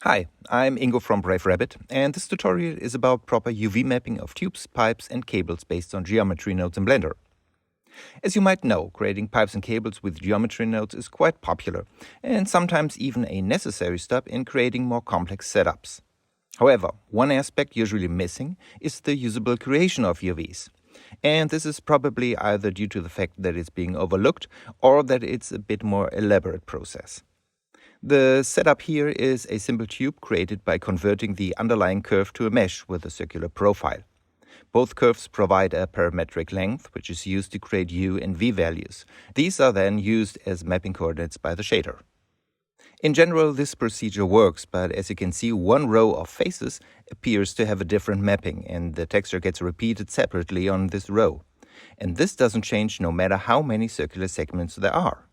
Hi, I'm Ingo from Brave Rabbit, and this tutorial is about proper UV mapping of tubes, pipes, and cables based on geometry nodes in Blender. As you might know, creating pipes and cables with geometry nodes is quite popular, and sometimes even a necessary step in creating more complex setups. However, one aspect usually missing is the usable creation of UVs. And this is probably either due to the fact that it's being overlooked or that it's a bit more elaborate process. The setup here is a simple tube created by converting the underlying curve to a mesh with a circular profile. Both curves provide a parametric length, which is used to create U and V values. These are then used as mapping coordinates by the shader. In general, this procedure works, but as you can see, one row of faces appears to have a different mapping, and the texture gets repeated separately on this row. And this doesn't change no matter how many circular segments there are.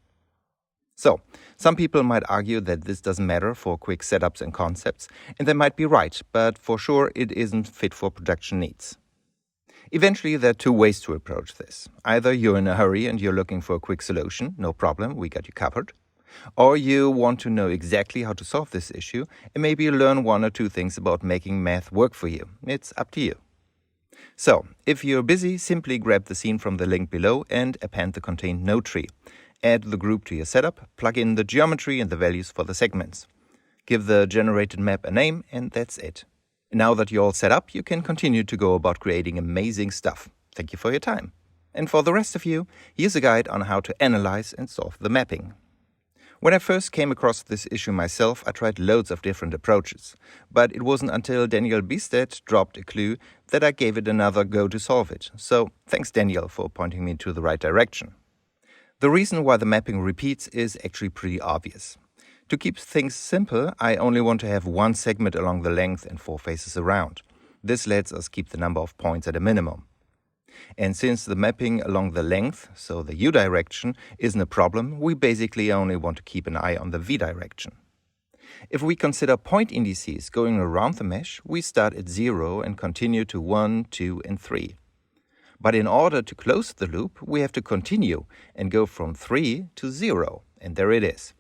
So, some people might argue that this doesn't matter for quick setups and concepts, and they might be right, but for sure it isn't fit for production needs. Eventually, there are two ways to approach this. Either you're in a hurry and you're looking for a quick solution, no problem, we got you covered. Or you want to know exactly how to solve this issue and maybe learn one or two things about making math work for you. It's up to you. So, if you're busy, simply grab the scene from the link below and append the contained node tree. Add the group to your setup, plug in the geometry and the values for the segments. Give the generated map a name, and that's it. Now that you're all set up, you can continue to go about creating amazing stuff. Thank you for your time. And for the rest of you, here's a guide on how to analyze and solve the mapping. When I first came across this issue myself, I tried loads of different approaches. But it wasn't until Daniel Biestedt dropped a clue that I gave it another go to solve it. So thanks Daniel for pointing me to the right direction. The reason why the mapping repeats is actually pretty obvious. To keep things simple, I only want to have one segment along the length and four faces around. This lets us keep the number of points at a minimum. And since the mapping along the length, so the U direction, isn't a problem, we basically only want to keep an eye on the V direction. If we consider point indices going around the mesh, we start at 0 and continue to 1, 2, and 3. But in order to close the loop, we have to continue and go from 3 to 0, and there it is.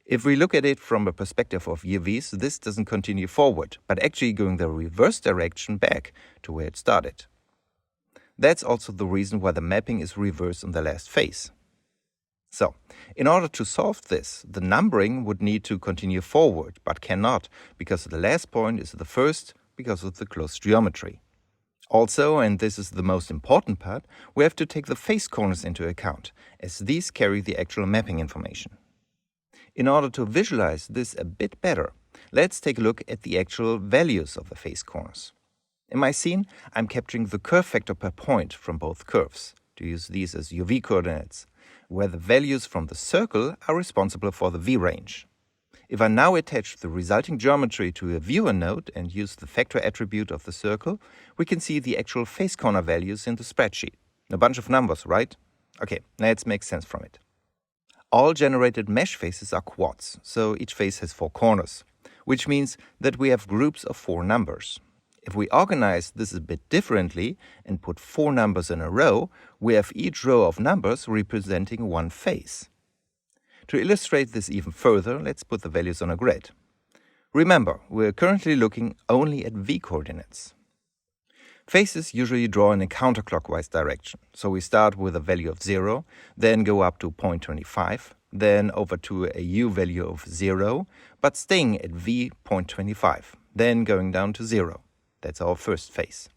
If we look at it from a perspective of UVs, this doesn't continue forward, but actually going the reverse direction back to where it started. That's also the reason why the mapping is reversed on the last phase. So, in order to solve this, the numbering would need to continue forward, but cannot, because the last point is the first because of the closed geometry. Also, and this is the most important part, we have to take the face corners into account, as these carry the actual mapping information. In order to visualize this a bit better, let's take a look at the actual values of the face corners. In my scene, I'm capturing the curve factor per point from both curves, to use these as UV coordinates, where the values from the circle are responsible for the V range. If I now attach the resulting geometry to a viewer node and use the factor attribute of the circle, we can see the actual face corner values in the spreadsheet. A bunch of numbers, right? Okay, let's make sense from it. All generated mesh faces are quads, so each face has 4 corners, which means that we have groups of 4 numbers. If we organize this a bit differently and put 4 numbers in a row, we have each row of numbers representing one face. To illustrate this even further, let's put the values on a grid. Remember, we're currently looking only at V coordinates. Faces usually draw in a counterclockwise direction, so we start with a value of 0, then go up to 0.25, then over to a U value of 0, but staying at V 0.25, then going down to 0. That's our first face.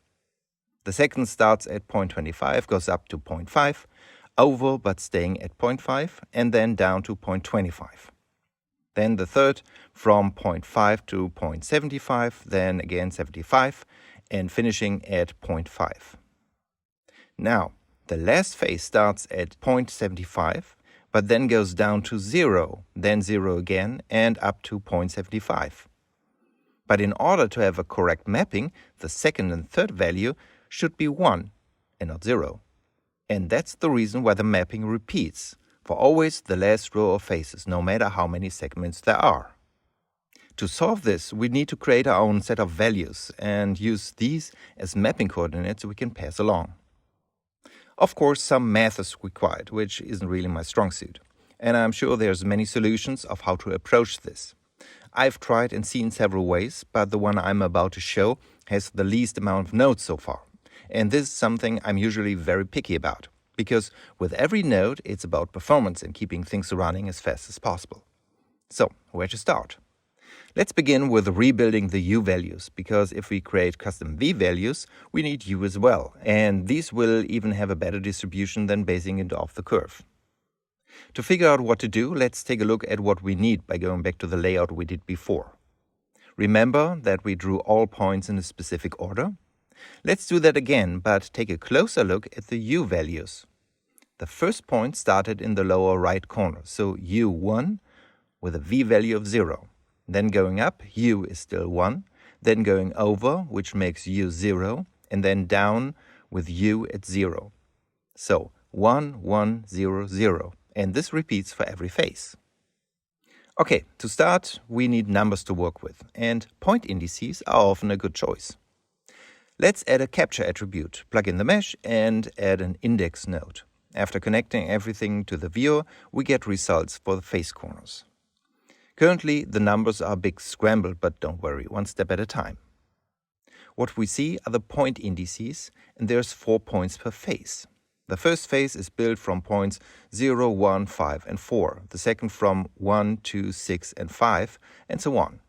The second starts at 0.25, goes up to 0.5, over but staying at 0.5, and then down to 0.25. Then the third from 0.5 to 0.75, then again 75, and finishing at 0.5. Now, the last phase starts at 0.75, but then goes down to 0, then 0 again, and up to 0.75. But in order to have a correct mapping, the second and third value should be 1 and not 0. And that's the reason why the mapping repeats, for always the last row of faces, no matter how many segments there are. To solve this, we need to create our own set of values and use these as mapping coordinates we can pass along. Of course, some math is required, which isn't really my strong suit. And I'm sure there's many solutions of how to approach this. I've tried and seen several ways, but the one I'm about to show has the least amount of nodes so far. And this is something I'm usually very picky about, because with every node it's about performance and keeping things running as fast as possible. So, where to start? Let's begin with rebuilding the U values, because if we create custom V values, we need U as well, and these will even have a better distribution than basing it off the curve. To figure out what to do, let's take a look at what we need by going back to the layout we did before. Remember that we drew all points in a specific order? Let's do that again, but take a closer look at the U values. The first point started in the lower right corner, so U1 with a V value of 0. Then going up, U is still 1, then going over, which makes U 0, and then down with U at 0. So 1, 1, 0, 0. And this repeats for every face. Okay, to start, we need numbers to work with, and point indices are often a good choice. Let's add a capture attribute, plug in the mesh, and add an index node. After connecting everything to the viewer, we get results for the face corners. Currently, the numbers are a big scramble, but don't worry, one step at a time. What we see are the point indices, and there's 4 points per face. The first face is built from points 0, 1, 5, and 4, the second from 1, 2, 6, and 5, and so on.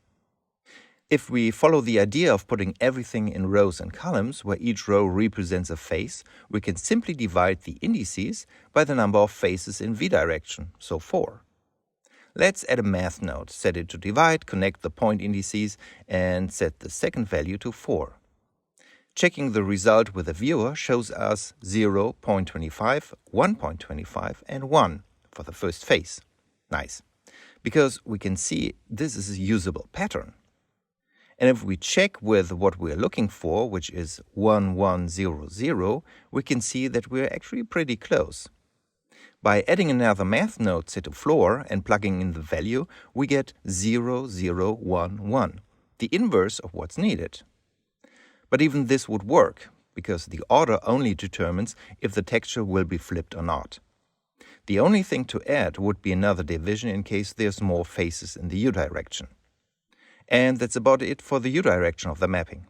If we follow the idea of putting everything in rows and columns, where each row represents a face, we can simply divide the indices by the number of faces in V direction, so 4. Let's add a math node, set it to divide, connect the point indices, and set the second value to 4. Checking the result with the viewer shows us 0.25, 1.25, and 1 for the first face. Nice, because we can see this is a usable pattern. And if we check with what we're looking for, which is 1100, we can see that we're actually pretty close. By adding another math node set to floor and plugging in the value, we get 0011, the inverse of what's needed. But even this would work, because the order only determines if the texture will be flipped or not. The only thing to add would be another division in case there's more faces in the U direction. And that's about it for the U direction of the mapping.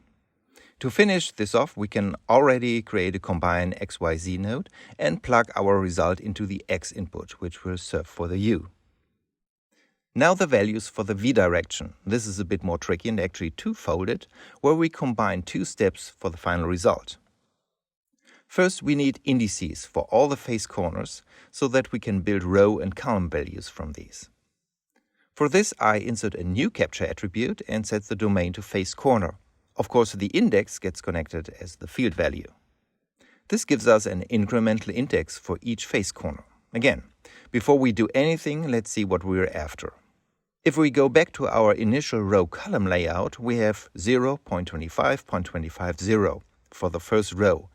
To finish this off, we can already create a combine XYZ node and plug our result into the X input, which will serve for the U. Now the values for the V direction. This is a bit more tricky and actually two-folded, where we combine 2 steps for the final result. First, we need indices for all the face corners so that we can build row and column values from these. For this, I insert a new capture attribute and set the domain to face corner. Of course, the index gets connected as the field value. This gives us an incremental index for each face corner. Again, before we do anything, let's see what we're after. If we go back to our initial row-column layout, we have 0.25, 0.25, 0 for the first row,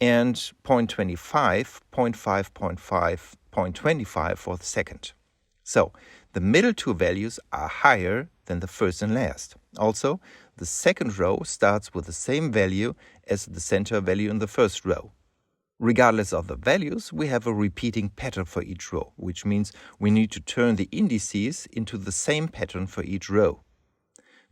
and 0.25, 0.5, 0.5, 0.25 for the second. So, the middle 2 values are higher than the first and last. Also, the second row starts with the same value as the center value in the first row. Regardless of the values, we have a repeating pattern for each row, which means we need to turn the indices into the same pattern for each row.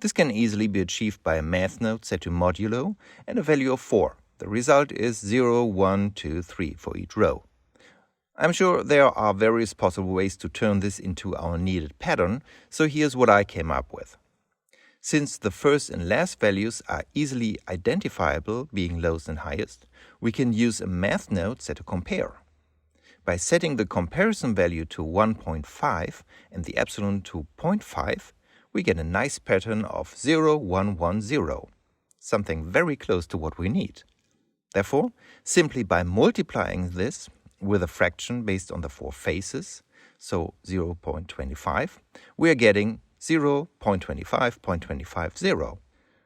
This can easily be achieved by a math node set to modulo and a value of 4. The result is 0, 1, 2, 3 for each row. I'm sure there are various possible ways to turn this into our needed pattern, so here's what I came up with. Since the first and last values are easily identifiable, being lowest and highest, we can use a math node set to compare. By setting the comparison value to 1.5 and the epsilon to 0.5, we get a nice pattern of 0, 1, 1, 0, something very close to what we need. Therefore, simply by multiplying this with a fraction based on the 4 faces, so 0.25, we are getting 0.25, 0.25, 0.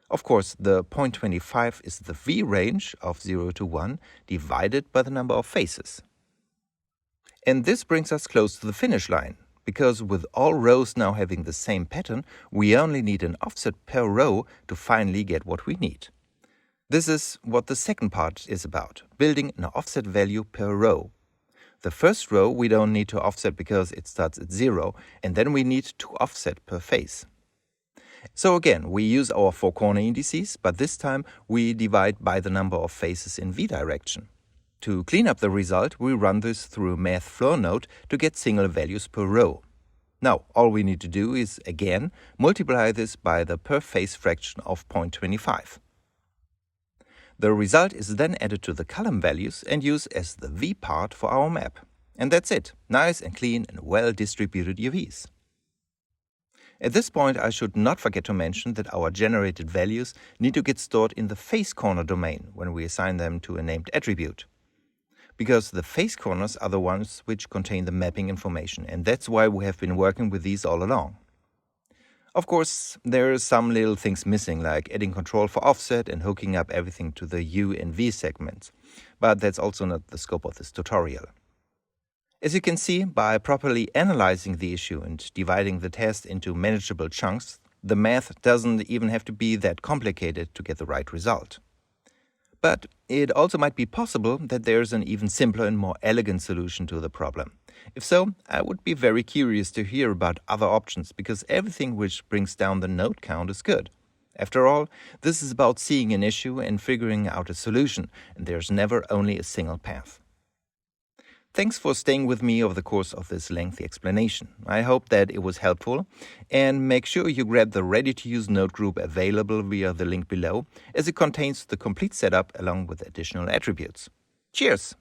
Of course, the 0.25 is the V range of 0 to 1 divided by the number of faces. And this brings us close to the finish line, because with all rows now having the same pattern, we only need an offset per row to finally get what we need. This is what the second part is about, building an offset value per row. The first row we don't need to offset because it starts at 0, and then we need to offset per face. So again, we use our four corner indices, but this time we divide by the number of faces in v direction. To clean up the result, we run this through a math floor node to get single values per row. Now, all we need to do is, again, multiply this by the per face fraction of 0.25. The result is then added to the column values and used as the v part for our map. And that's it, nice and clean and well-distributed UVs. At this point, I should not forget to mention that our generated values need to get stored in the face corner domain when we assign them to a named attribute. Because the face corners are the ones which contain the mapping information, and that's why we have been working with these all along. Of course, there are some little things missing, like adding control for offset and hooking up everything to the U and V segments, but that's also not the scope of this tutorial. As you can see, by properly analyzing the issue and dividing the test into manageable chunks, the math doesn't even have to be that complicated to get the right result. But it also might be possible that there's an even simpler and more elegant solution to the problem. If so, I would be very curious to hear about other options, because everything which brings down the node count is good. After all, this is about seeing an issue and figuring out a solution, and there's never only a single path. Thanks for staying with me over the course of this lengthy explanation. I hope that it was helpful, and make sure you grab the ready-to-use node group available via the link below, as it contains the complete setup along with additional attributes. Cheers!